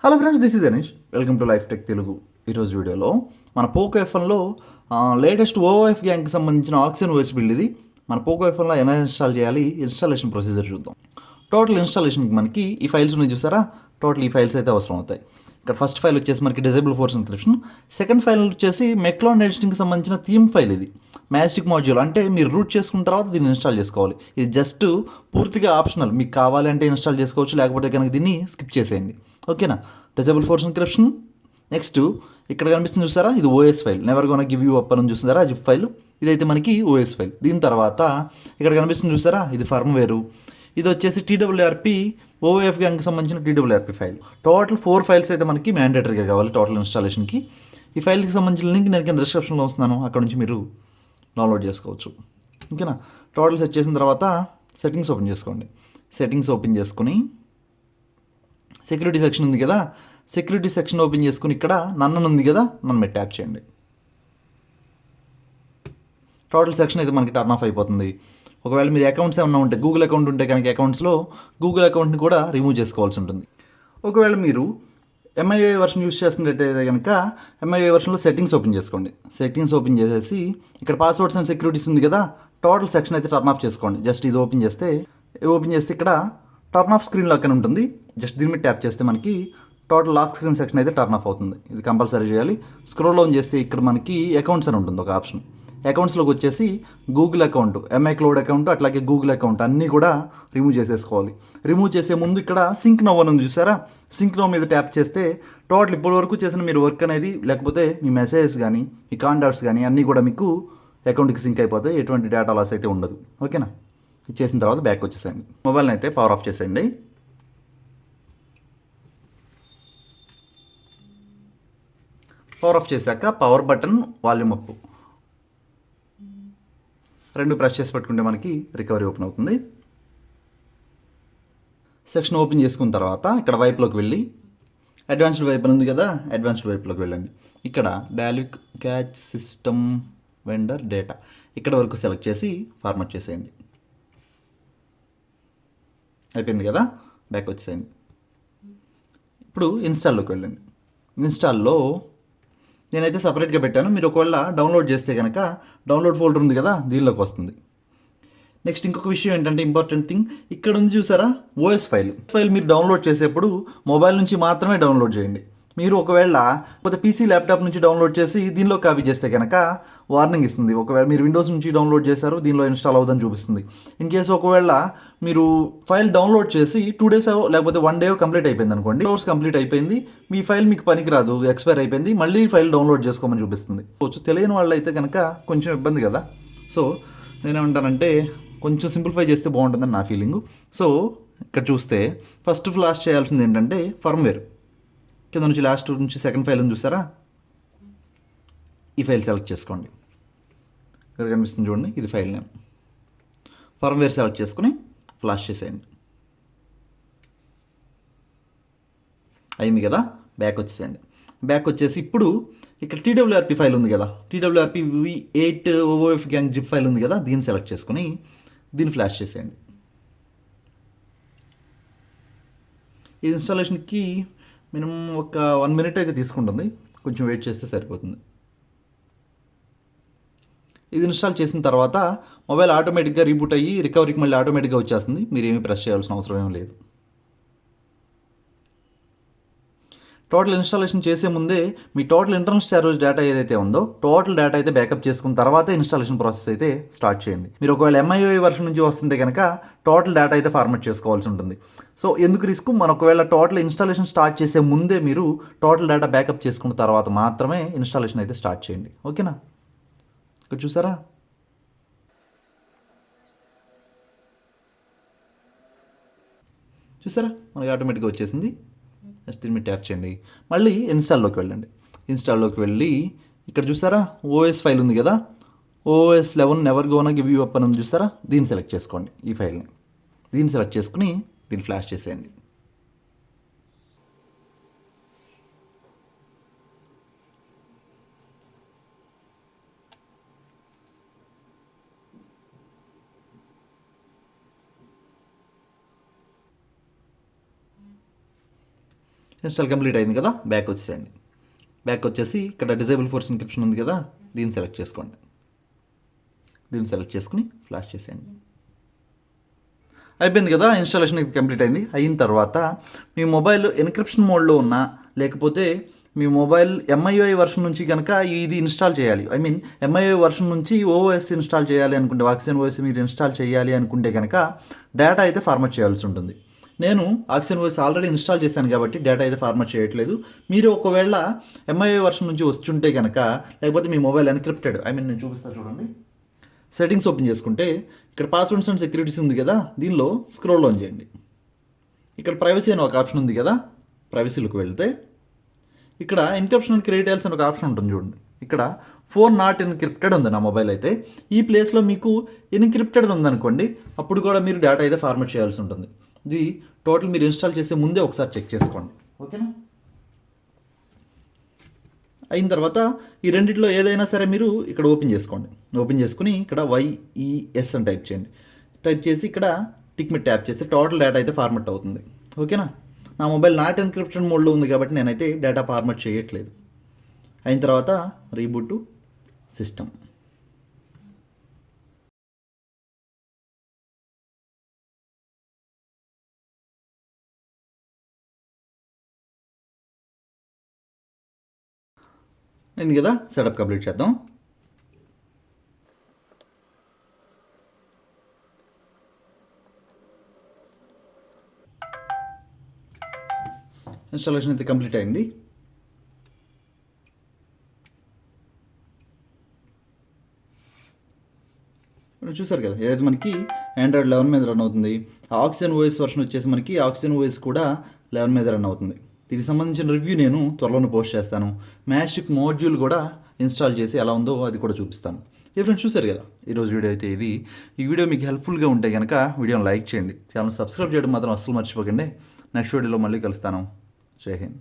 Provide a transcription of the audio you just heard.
Hello friends, this is Anish. Welcome to life tech Telugu. ఈరోజు వీడియోలో మన పోకో ఎఫ్ఎన్లో లేటెస్ట్ ఓఎఫ్ గ్యాంగ్కి సంబంధించిన ఆక్సిజన్ ఓఎస్ బిల్డ్ ఇది. మన పోకో ఎఫ్ఎన్లో ఎలా ఇన్స్టాల్ చేయాలి, ఇన్స్టాలేషన్ ప్రొసీజర్ చూద్దాం. టోటల్ ఇన్స్టాలేషన్కి మనకి ఈ ఫైల్స్ ఉన్నాయి చూసారా, టోటల్ ఈ ఫైల్స్ అయితే అవసరం అవుతాయి. ఇక్కడ ఫస్ట్ ఫైల్ వచ్చేసి మనకి disable force encryption, second file వచ్చేసి మెక్లాన్ ఎడిటింగ్కి సంబంధించిన థీమ్ ఫైల్. ఇది మ్యాజిక్ మాడ్యూల్, అంటే మీరు రూట్ చేసుకున్న తర్వాత దీన్ని ఇన్స్టాల్ చేసుకోవాలి. ఇది జస్ట్ పూర్తిగా ఆప్షనల్, మీకు కావాలంటే ఇన్స్టాల్ చేసుకోవచ్చు, లేకపోతే కనుక దీన్ని స్కిప్ చేసేయండి. ఓకేనా. Disable force encryption. నెక్స్ట్ ఇక్కడ కనిపిస్తుంది చూసారా, ఇది OS file. Never gonna give you up అని చూస్తున్నారా, జిప్ ఫైల్. ఇదైతే మనకి ఓఎస్ ఫైల్. దీని తర్వాత ఇక్కడ కనిపిస్తుంది చూసారా, ఇది ఫర్మ్వేరు. ఇది వచ్చేసి టీడబ్ల్యూఆర్పి ఓఎఫ్ గ్యాంగ్కి సంబంధించిన టీడబ్ల్యూఆర్పి ఫైల్. టోటల్ 4 ఫైల్స్ అయితే మనకి మ్యాండేటరీగా కావాలి టోటల్ ఇన్స్టాలేషన్కి. ఈ ఫైల్కి సంబంధించిన లింక్ నేను కింద డిస్క్రిప్షన్లో వస్తున్నాను, అక్కడ నుంచి మీరు డౌన్లోడ్ చేసుకోవచ్చు. ఓకేనా. టోటల్ సెట్ చేసిన తర్వాత సెట్టింగ్స్ ఓపెన్ చేసుకోండి. సెట్టింగ్స్ ఓపెన్ చేసుకుని సెక్యూరిటీ సెక్షన్ ఉంది కదా, సెక్యూరిటీ సెక్షన్ ఓపెన్ చేసుకుని ఇక్కడ నన్ను ఉంది కదా, నన్ను మీద ట్యాప్ చేయండి. టోటల్ సెక్షన్ అయితే మనకి టర్న్ ఆఫ్ అయిపోతుంది. ఒకవేళ మీరు అకౌంట్స్ ఏమన్నా ఉంటే, గూగుల్ అకౌంట్ ఉంటే కనుక అకౌంట్స్లో గూగుల్ అకౌంట్ని కూడా రిమూవ్ చేసుకోవాల్సి ఉంటుంది. ఒకవేళ మీరు ఎంఐఏ వర్షన్ యూస్ చేస్తున్నట్టయితే కనుక ఎంఐఏ వర్షన్లో సెట్టింగ్స్ ఓపెన్ చేసుకోండి. సెట్టింగ్స్ ఓపెన్ చేసేసి ఇక్కడ పాస్వర్డ్స్ అండ్ సెక్యూరిటీస్ ఉంది కదా, టోటల్ సెక్షన్ అయితే టర్న్ ఆఫ్ చేసుకోండి. జస్ట్ ఇది ఓపెన్ చేస్తే ఇక్కడ టర్న్ ఆఫ్ స్క్రీన్ లాక్ అని ఉంటుంది. జస్ట్ దీని మీద ట్యాప్ చేస్తే మనకి టోటల్ లాక్ స్క్రీన్ సెక్షన్ అయితే టర్న్ ఆఫ్ అవుతుంది. ఇది కంపల్సరీ చేయాలి. స్క్రోల్ డౌన్ చేస్తే ఇక్కడ మనకి అకౌంట్స్ అని ఉంటుంది ఒక ఆప్షన్. అకౌంట్స్లోకి వచ్చేసి Google account, MI cloud account, అట్లాగే గూగుల్ అకౌంట్ అన్నీ కూడా రిమూవ్ చేసేసుకోవాలి. రిమూవ్ చేసే ముందు ఇక్కడ సింక్ నవ్ అని ఉంది చూసారా, సింక్ నవ్ మీద ట్యాప్ చేస్తే టోటల్ ఇప్పటి వరకు చేసిన మీరు వర్క్ అనేది, లేకపోతే మీ మెసేజెస్ కానీ మీ కాంటాక్ట్స్ కానీ అన్నీ కూడా మీకు అకౌంట్కి సింక్ అయిపోతాయి. ఎటువంటి డేటా లాస్ అయితే ఉండదు. ఓకేనా. ఇది చేసిన తర్వాత బ్యాక్ వచ్చేసేయండి. మొబైల్ని అయితే పవర్ ఆఫ్ చేసేయండి. పవర్ ఆఫ్ చేశాక power button, volume up 2 press చేసి పెట్టుకుంటే మనకి రికవరీ ఓపెన్ అవుతుంది. సెక్షన్ ఓపెన్ చేసుకున్న తర్వాత ఇక్కడ వైపులోకి వెళ్ళి అడ్వాన్స్డ్ వైప్ ఉంది కదా, అడ్వాన్స్డ్ వైపులోకి వెళ్ళండి. ఇక్కడ డాలిక్ క్యాచ్ సిస్టమ్ వెండర్ డేటా ఇక్కడ వరకు సెలెక్ట్ చేసి ఫార్మాట్ చేసేయండి. అయిపోయింది కదా, బ్యాక్ వచ్చేయండి. ఇప్పుడు ఇన్స్టాల్లోకి వెళ్ళండి. ఇన్స్టాల్లో నేనైతే సపరేట్గా పెట్టాను. మీరు ఒకవేళ డౌన్లోడ్ చేస్తే కనుక డౌన్లోడ్ ఫోల్డర్ ఉంది కదా, దీనిలోకి వస్తుంది. నెక్స్ట్ ఇంకొక విషయం ఏంటంటే, ఇంపార్టెంట్ థింగ్ ఇక్కడ ఉంది చూసారా, ఓఎస్ ఫైల్ మీరు డౌన్లోడ్ చేసేప్పుడు మొబైల్ నుంచి మాత్రమే డౌన్లోడ్ చేయండి. మీరు ఒకవేళ కొత్త పీసీ ల్యాప్టాప్ నుంచి డౌన్లోడ్ చేసి దీనిలో కాపీ చేస్తే కనుక వార్నింగ్ ఇస్తుంది. ఒకవేళ మీరు విండోస్ నుంచి డౌన్లోడ్ చేశారు, దీనిలో ఇన్స్టాల్ అవుతుందని చూపిస్తుంది. ఇన్ కేసు ఒకవేళ మీరు ఫైల్ డౌన్లోడ్ చేసి 2 days లేకపోతే 1 day కంప్లీట్ అయిపోయింది అనుకోండి, 2 hours కంప్లీట్ అయిపోయింది, మీ ఫైల్ మీకు పనికిరాదు, ఎక్స్పైర్ అయిపోయింది, మళ్ళీ ఫైల్ డౌన్లోడ్ చేసుకోమని చూపిస్తుంది. తెలియని వాళ్ళు అయితే కనుక కొంచెం ఇబ్బంది కదా. సో నేనేమంటానంటే కొంచెం సింప్లిఫై చేస్తే బాగుంటుందని నా ఫీలింగు. సో ఇక్కడ చూస్తే ఫస్ట్ ఫ్లాష్ చేయాల్సింది ఏంటంటే ఫర్మ్వేర్. కింద నుంచి లాస్ట్ నుంచి సెకండ్ ఫైల్ అని చూసారా, ఈ ఫైల్ సెలెక్ట్ చేసుకోండి. ఇక్కడ కనిపిస్తుంది చూడండి, ఇది ఫైల్ నేమ్. ఫర్మ్వేర్ సెలెక్ట్ చేసుకుని ఫ్లాష్ చేసేయండి. అయింది కదా, బ్యాక్ వచ్చేసేయండి. బ్యాక్ వచ్చేసి ఇప్పుడు ఇక్కడ టీడబ్ల్యూఆర్పి ఫైల్ ఉంది కదా, TWRP V8 OF gang zip file ఉంది కదా, దీన్ని సెలెక్ట్ చేసుకుని దీన్ని ఫ్లాష్ చేసేయండి. ఈ ఇన్స్టాలేషన్కి మినిమం ఒక 1 minute అయితే తీసుకుంటుంది, కొంచెం వెయిట్ చేస్తే సరిపోతుంది. ఇది ఇన్స్టాల్ చేసిన తర్వాత మొబైల్ ఆటోమేటిక్గా రీబూట్ అయ్యి రికవరీకి మళ్ళీ ఆటోమేటిక్గా వచ్చేస్తుంది. మీరు ఏమీ ప్రెస్ చేయాల్సిన అవసరం ఏం లేదు. టోటల్ ఇన్స్టాలేషన్ చేసే ముందే మీ టోటల్ ఇంటర్నల్ స్టోరేజ్ డేటా ఏదైతే ఉందో టోటల్ డేటా అయితే బ్యాకప్ చేసుకున్న తర్వాత ఇన్స్టాలేషన్ ప్రాసెస్ అయితే స్టార్ట్ చేయండి. మీరు ఒకవేళ ఎంఐఓఐ వర్షన్ నుంచి వస్తుంటే కనుక టోటల్ డేటా అయితే ఫార్మాట్ చేసుకోవాల్సి ఉంటుంది. సో ఎందుకు రిస్క్, మన ఒకవేళ టోటల్ ఇన్స్టాలేషన్ స్టార్ట్ చేసే ముందే మీరు టోటల్ డేటా బ్యాకప్ చేసుకున్న తర్వాత మాత్రమే ఇన్స్టాలేషన్ అయితే స్టార్ట్ చేయండి. ఓకేనా. ఇక్కడ చూసారా, మనకి ఆటోమేటిక్గా వచ్చేసింది. జస్ట్ దీన్ని మీరు ట్యాప్ చేయండి. మళ్ళీ ఇన్స్టాల్లోకి వెళ్ళండి. ఇన్స్టాల్లోకి వెళ్ళి ఇక్కడ చూసారా ఓఎస్ ఫైల్ ఉంది కదా, OS 11 never gonna give you up అని ఉంది చూసారా, దీన్ని సెలెక్ట్ చేసుకోండి. ఈ ఫైల్ని దీన్ని సెలెక్ట్ చేసుకుని దీన్ని ఫ్లాష్ చేసేయండి. ఇన్స్టాల్ కంప్లీట్ అయింది కదా, బ్యాక్ వచ్చేయండి. బ్యాక్ వచ్చేసి ఇక్కడ డిజేబుల్ ఫోర్స్ ఎన్క్రిప్షన్ ఉంది కదా, దీన్ని సెలెక్ట్ చేసుకోండి. దీన్ని సెలెక్ట్ చేసుకుని ఫ్లాష్ చేసేయండి. అయిపోయింది కదా, ఇన్స్టాలేషన్ ఇది కంప్లీట్ అయింది. అయిన తర్వాత మీ మొబైల్ ఎన్క్రిప్షన్ మోడ్లో ఉన్నా, లేకపోతే మీ మొబైల్ ఎంఐఓఐ వర్షన్ నుంచి కనుక ఇది ఇన్స్టాల్ చేయాలి, ఐ మీన్ ఎంఐఓఐ వర్షన్ నుంచి ఓఎస్ ఇన్స్టాల్ చేయాలి అనుకుంటే, ఆక్సిజన్ ఓఎస్ మీరు ఇన్స్టాల్ చేయాలి అనుకుంటే కనుక డేటా అయితే ఫార్మాట్ చేయాల్సి ఉంటుంది. నేను ఆక్సిజన్ ఓఎస్ ఆల్రెడీ ఇన్స్టాల్ చేశాను కాబట్టి డేటా అయితే ఫార్మాట్ చేయట్లేదు. మీరు ఒకవేళ ఎంఐఓఐ వర్షన్ నుంచి వస్తుంటే కనుక, లేకపోతే మీ మొబైల్ ఎన్క్రిప్టెడ్, ఐ మీన్ నేను చూపిస్తాను చూడండి. సెట్టింగ్స్ ఓపెన్ చేసుకుంటే ఇక్కడ పాస్వర్డ్స్ అండ్ సెక్యూరిటీస్ ఉంది కదా, దీనిలో స్క్రోల్ ఆన్ చేయండి. ఇక్కడ ప్రైవసీ అని ఒక ఆప్షన్ ఉంది కదా, ప్రైవసీలోకి వెళ్తే ఇక్కడ ఎన్క్రిప్షన్ అండ్ క్రెడిటల్స్ అని ఒక ఆప్షన్ ఉంటుంది చూడండి. ఇక్కడ ఫోన్ నాట్ ఎన్క్రిప్టెడ్ ఉంది నా మొబైల్ అయితే. ఈ ప్లేస్లో మీకు ఎన్క్రిప్టెడ్ ఉందనుకోండి, అప్పుడు కూడా మీరు డేటా అయితే ఫార్మాట్ చేయాల్సి ఉంటుంది. ఇది టోటల్ మీరు ఇన్స్టాల్ చేసే ముందే ఒకసారి చెక్ చేసుకోండి, ఓకేనా. అయిన తర్వాత ఈ రెండిట్లో ఏదైనా సరే మీరు ఇక్కడ ఓపెన్ చేసుకోండి. ఓపెన్ చేసుకుని ఇక్కడ YES అని టైప్ చేయండి. టైప్ చేసి ఇక్కడ టిక్ మీద ట్యాప్ చేస్తే టోటల్ డేటా అయితే ఫార్మాట్ అవుతుంది, ఓకేనా. నా మొబైల్ నాట్ ఎన్క్రిప్షన్ మోడ్లో ఉంది కాబట్టి నేనైతే డేటా ఫార్మాట్ చేయట్లేదు. అయిన తర్వాత రీబూట్ టు సిస్టమ్. అయింది కదా, సెటప్ కంప్లీట్ చేద్దాం. ఇన్స్టాలేషన్ అయితే కంప్లీట్ అయింది. చూసారు కదా, ఏదైతే మనకి ఆండ్రాయిడ్ 11 మీద రన్ అవుతుంది. ఆక్సిజన్ ఓఎస్ వర్షన్ వచ్చేసి మనకి ఆక్సిజన్ ఓఎస్ కూడా 11 మీద రన్ అవుతుంది. దీనికి సంబంధించిన రివ్యూ నేను త్వరలోనే పోస్ట్ చేస్తాను. మ్యాజిక్ మోడ్యూల్ కూడా ఇన్స్టాల్ చేసి ఎలా ఉందో అది కూడా చూపిస్తాను. ఏ ఫ్రెండ్స్, చూసారు కదా ఈరోజు వీడియో అయితే ఇది. ఈ వీడియో మీకు హెల్ప్ఫుల్గా ఉంటే కనుక వీడియోని లైక్ చేయండి, ఛానల్ సబ్స్క్రైబ్ చేయడం మాత్రం అస్సలు మర్చిపోకండి. నెక్స్ట్ వీడియోలో మళ్ళీ కలుస్తాను. జై హింద్.